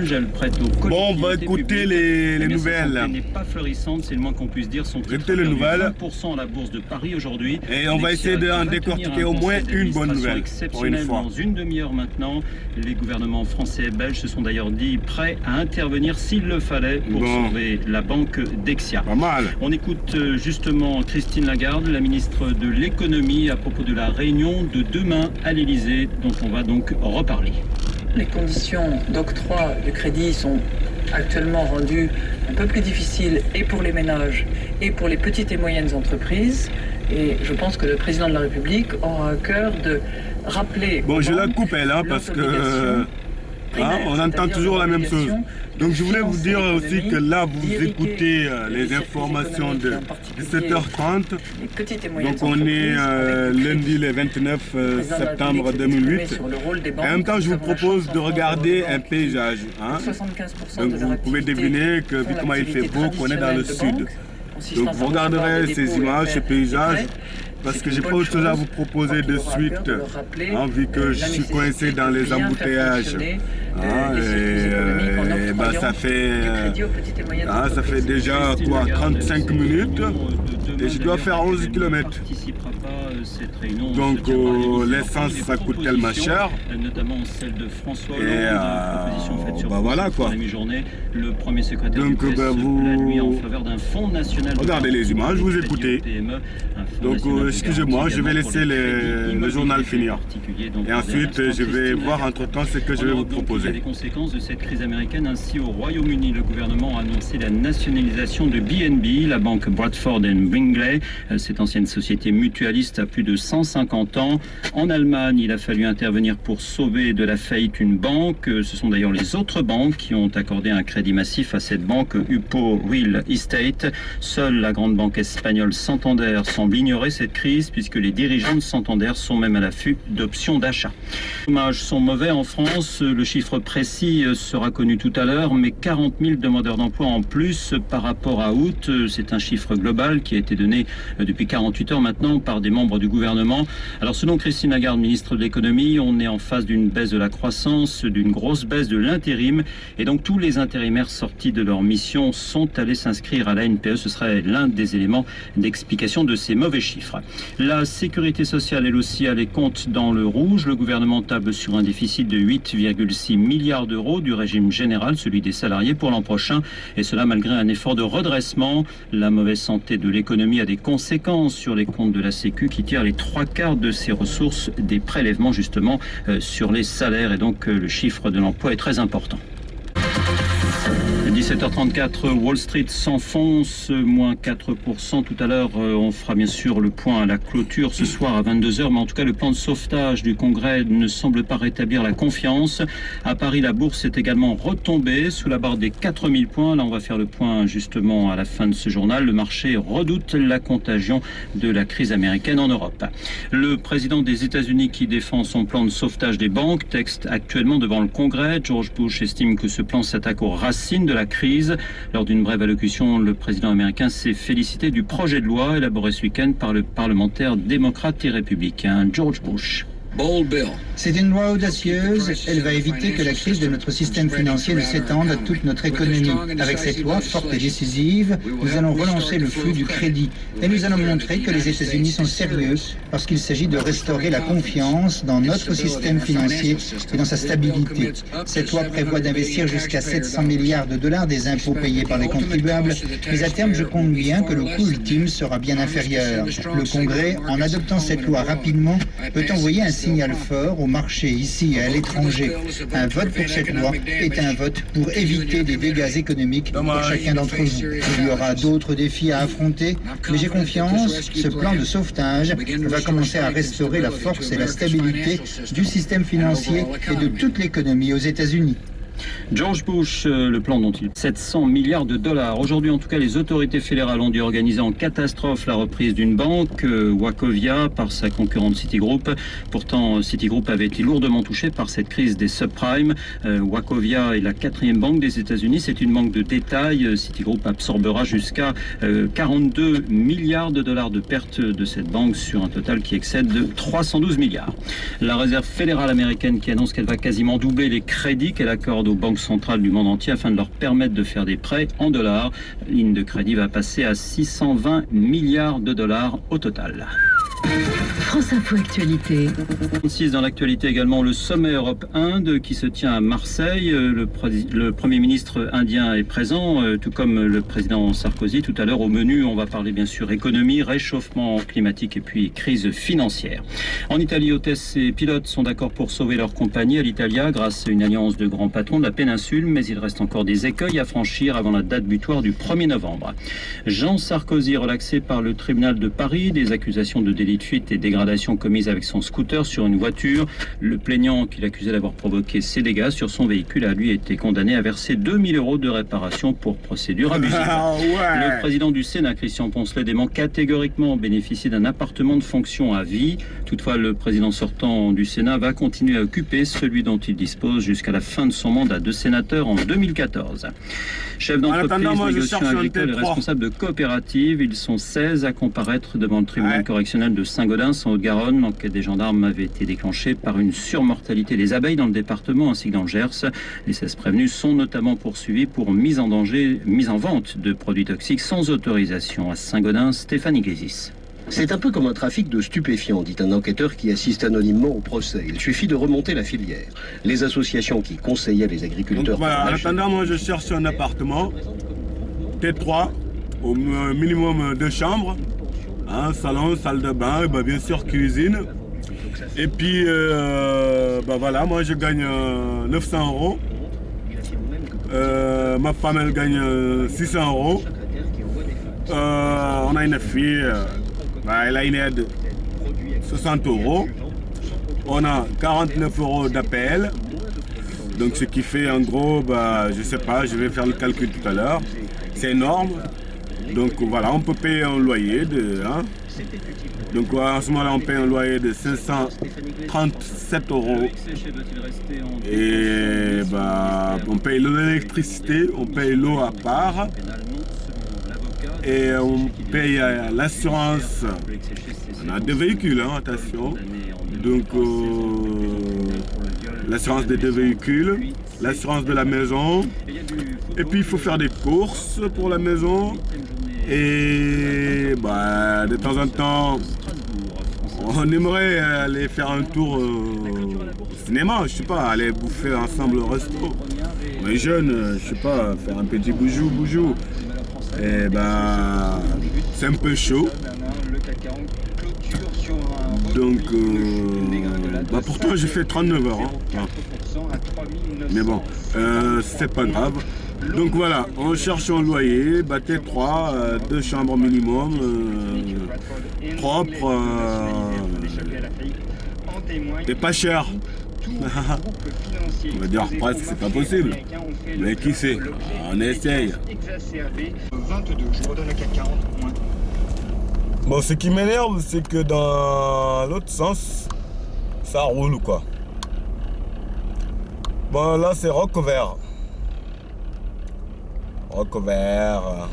belge. Elle prête aux collectivités. Bon, on va écouter les nouvelles. Sa santé n'est pas florissante, c'est le moins qu'on puisse dire. Son titre Écoutez les nouvelles. 20% à la bourse de Paris aujourd'hui. Et on va essayer d'en décortiquer au moins une bonne nouvelle pour une fois. Dans une demi-heure maintenant, les gouvernements français et belges se sont d'ailleurs dit prêts à intervenir s'il le fallait pour sauver la banque Dexia. Pas mal. On écoute justement Christine Lagarde, la ministre de l'économie, à propos de la réunion de demain à l'Elysée, dont on va donc reparler. Les conditions d'octroi du crédit sont actuellement rendues un peu plus difficiles et pour les ménages et pour les petites et moyennes entreprises. Et je pense que le président de la République aura à cœur de rappeler... Bon, je la coupe elle, parce que on entend toujours la même chose. Donc je voulais vous dire aussi que là, vous écoutez les informations de 17h30. Donc on est lundi le 29 septembre 2008. Et en même temps, je vous propose de regarder un paysage. Donc vous pouvez deviner que vu comment il fait beau, qu'on est dans le sud. Donc vous regarderez ces images, ces paysages. Parce que j'ai pas autre chose à vous proposer de suite, vu que je suis coincé dans les embouteillages. Ça fait déjà quoi, 35 minutes et je dois faire 11 km. Donc l'essence ça coûte tellement cher. Notamment celle de François Hollande, et voilà quoi. Le premier secrétaire donc vous en faveur d'un fonds national. Regardez les images, vous écoutez. Donc excusez-moi, je vais laisser le journal finir. Et ensuite je vais voir entre-temps ce que je vais vous proposer. Il y a des conséquences de cette crise américaine. Ainsi, au Royaume-Uni, le gouvernement a annoncé la nationalisation de BNB, la banque Bradford & Bingley. Cette ancienne société mutualiste a plus de 150 ans. En Allemagne, il a fallu intervenir pour sauver de la faillite une banque. Ce sont d'ailleurs les autres banques qui ont accordé un crédit massif à cette banque Hypo Real Estate. Seule la grande banque espagnole Santander semble ignorer cette crise puisque les dirigeants de Santander sont même à l'affût d'options d'achat. Les hommages sont mauvais en France. Le chiffre précis sera connu tout à l'heure, mais 40 000 demandeurs d'emploi en plus par rapport à août. C'est un chiffre global qui a été donné depuis 48 heures maintenant par des membres du gouvernement. Alors selon Christine Lagarde, ministre de l'économie, on est en face d'une baisse de la croissance, d'une grosse baisse de l'intérim, et donc tous les intérimaires sortis de leur mission sont allés s'inscrire à la NPE. Ce serait l'un des éléments d'explication de ces mauvais chiffres. La sécurité sociale, elle aussi, a les comptes dans le rouge. Le gouvernement table sur un déficit de 8,6 milliards d'euros du régime général, celui des salariés pour l'an prochain, et cela malgré un effort de redressement. La mauvaise santé de l'économie a des conséquences sur les comptes de la Sécu qui tire les 3/4 de ses ressources des prélèvements justement sur les salaires, et donc le chiffre de l'emploi est très important. 17h34, Wall Street s'enfonce, moins 4%. Tout à l'heure, on fera bien sûr le point à la clôture ce soir à 22h, mais en tout cas, le plan de sauvetage du Congrès ne semble pas rétablir la confiance. À Paris, la bourse est également retombée sous la barre des 4000 points. Là, on va faire le point justement à la fin de ce journal. Le marché redoute la contagion de la crise américaine en Europe. Le président des États-Unis qui défend son plan de sauvetage des banques texte actuellement devant le Congrès. George Bush estime que ce plan s'attaque aux racines de la crise. Lors d'une brève allocution, le président américain s'est félicité du projet de loi élaboré ce week-end par le parlementaire démocrate et républicain George Bush. C'est une loi audacieuse. Elle va éviter que la crise de notre système financier ne s'étende à toute notre économie. Avec cette loi forte et décisive, nous allons relancer le flux du crédit. Et nous allons montrer que les États-Unis sont sérieux parce qu'il s'agit de restaurer la confiance dans notre système financier et dans sa stabilité. Cette loi prévoit d'investir jusqu'à 700 milliards de dollars des impôts payés par les contribuables. Mais à terme, je compte bien que le coût ultime sera bien inférieur. Le Congrès, en adoptant cette loi rapidement, peut envoyer un signal fort au marché ici et à l'étranger. Un vote pour cette loi est un vote pour éviter des dégâts économiques pour chacun d'entre vous. Il y aura d'autres défis à affronter, mais j'ai confiance, ce plan de sauvetage va commencer à restaurer la force et la stabilité du système financier et de toute l'économie aux États-Unis. George Bush, le plan dont il 700 milliards de dollars. Aujourd'hui, en tout cas, les autorités fédérales ont dû organiser en catastrophe la reprise d'une banque, Wachovia, par sa concurrente Citigroup. Pourtant, Citigroup avait été lourdement touchée par cette crise des subprimes. Wachovia est la 4e banque des États-Unis. C'est une banque de détail. Citigroup absorbera jusqu'à 42 milliards de dollars de pertes de cette banque sur un total qui excède de 312 milliards. La Réserve fédérale américaine qui annonce qu'elle va quasiment doubler les crédits qu'elle accorde aux banques centrales du monde entier afin de leur permettre de faire des prêts en dollars. La ligne de crédit va passer à 620 milliards de dollars au total. France Info Actualité. 36 dans l'actualité également, le sommet Europe-Inde qui se tient à Marseille. Le Premier ministre indien est présent, tout comme le président Sarkozy. Tout à l'heure au menu, on va parler bien sûr économie, réchauffement climatique et puis crise financière. En Italie, hôtesses et pilotes sont d'accord pour sauver leur compagnie Alitalia grâce à une alliance de grands patrons de la péninsule, mais il reste encore des écueils à franchir avant la date butoir du 1er novembre. Jean Sarkozy relaxé par le tribunal de Paris des accusations de délit de fuite et dégradation commise avec son scooter sur une voiture. Le plaignant qu'il accusait d'avoir provoqué ces dégâts sur son véhicule a lui été condamné à verser 2000 € de réparation pour procédure abusive. Le président du Sénat, Christian Poncelet, dément catégoriquement bénéficier d'un appartement de fonction à vie. Toutefois, le président sortant du Sénat va continuer à occuper celui dont il dispose jusqu'à la fin de son mandat de sénateur en 2014. Chef d'entreprise, négociant agricole et responsable de coopérative, ils sont 16 à comparaître devant le tribunal correctionnel de Saint-Gaudens en Haute-Garonne. L'enquête des gendarmes avait été déclenchée par une surmortalité des abeilles dans le département ainsi que dans le Gers. Les 16 prévenus sont notamment poursuivis pour mise en vente de produits toxiques sans autorisation. À Saint-Gaudens, Stéphane Iglesias. C'est un peu comme un trafic de stupéfiants, dit un enquêteur qui assiste anonymement au procès. Il suffit de remonter la filière. Les associations qui conseillaient les agriculteurs... Donc voilà, en attendant, moi je cherche un appartement, T3, au minimum 2 chambres, salon, salle de bain, et bien sûr cuisine. Et puis, voilà, moi je gagne 900 €. Ma femme, elle gagne 600 €. On a une fille... elle a une aide 60 €. On a 49 € d'APL. Donc ce qui fait en gros, je sais pas, je vais faire le calcul tout à l'heure. C'est énorme. Donc voilà, on peut payer un loyer de... Donc en ce moment-là, on paye un loyer de 537 €. Et on paye l'électricité, on paye l'eau à part. Et on paye l'assurance. On a 2 véhicules, attention. Donc l'assurance des 2 véhicules, l'assurance de la maison. Et puis il faut faire des courses pour la maison. Et de temps en temps, on aimerait aller faire un tour au cinéma, je sais pas, aller bouffer ensemble au resto. On est jeunes, je sais pas, faire un petit boujou. Et c'est un peu chaud. Donc pourtant j'ai fait 39 heures. Mais bon, c'est pas grave. Donc voilà, on cherche un loyer, T3, 2 chambres minimum, propre, et pas cher. On va dire presque, c'est pas possible. Mais qui sait, on essaye. 22, je redonne le 440 moins. Bon, ce qui m'énerve, c'est que dans l'autre sens, ça roule quoi. Bon, là c'est Roquevert. Roquevert.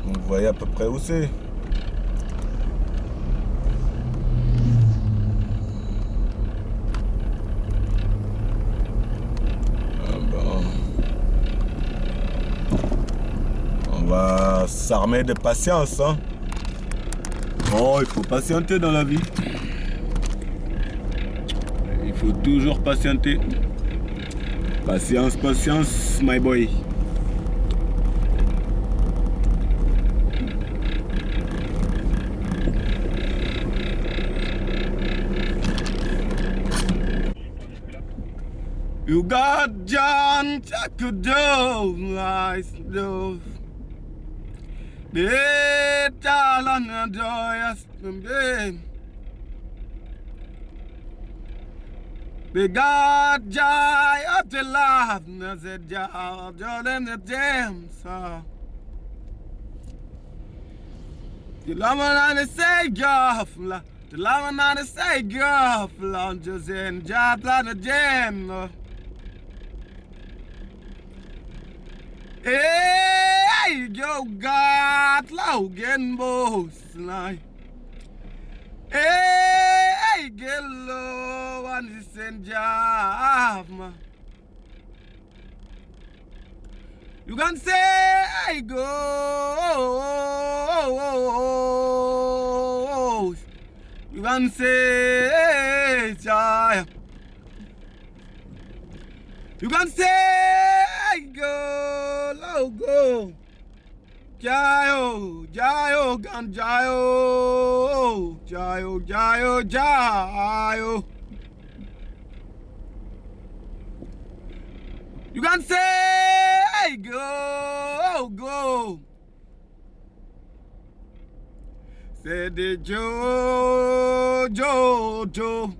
Vous voyez à peu près où c'est. On va s'armer de patience. Oh, il faut patienter dans la vie. Il faut toujours patienter. Patience, my boy. You got John Chakudov, nice dove. The talent and joyous babe. We got joy up to laugh, and I said, John and the damn so. The love and the say golf, the love and the say golf, just in job and the jam. Hey, yo, God, Logan, boss, like. Hey, get low on the same job, man. You can say go. You can say Jaya. You can say go, go. Jayo, Jayo, gan Jayo, Jayo, Jayo, Jayo. You can say go, go. Say the Joe, Joe, Joe.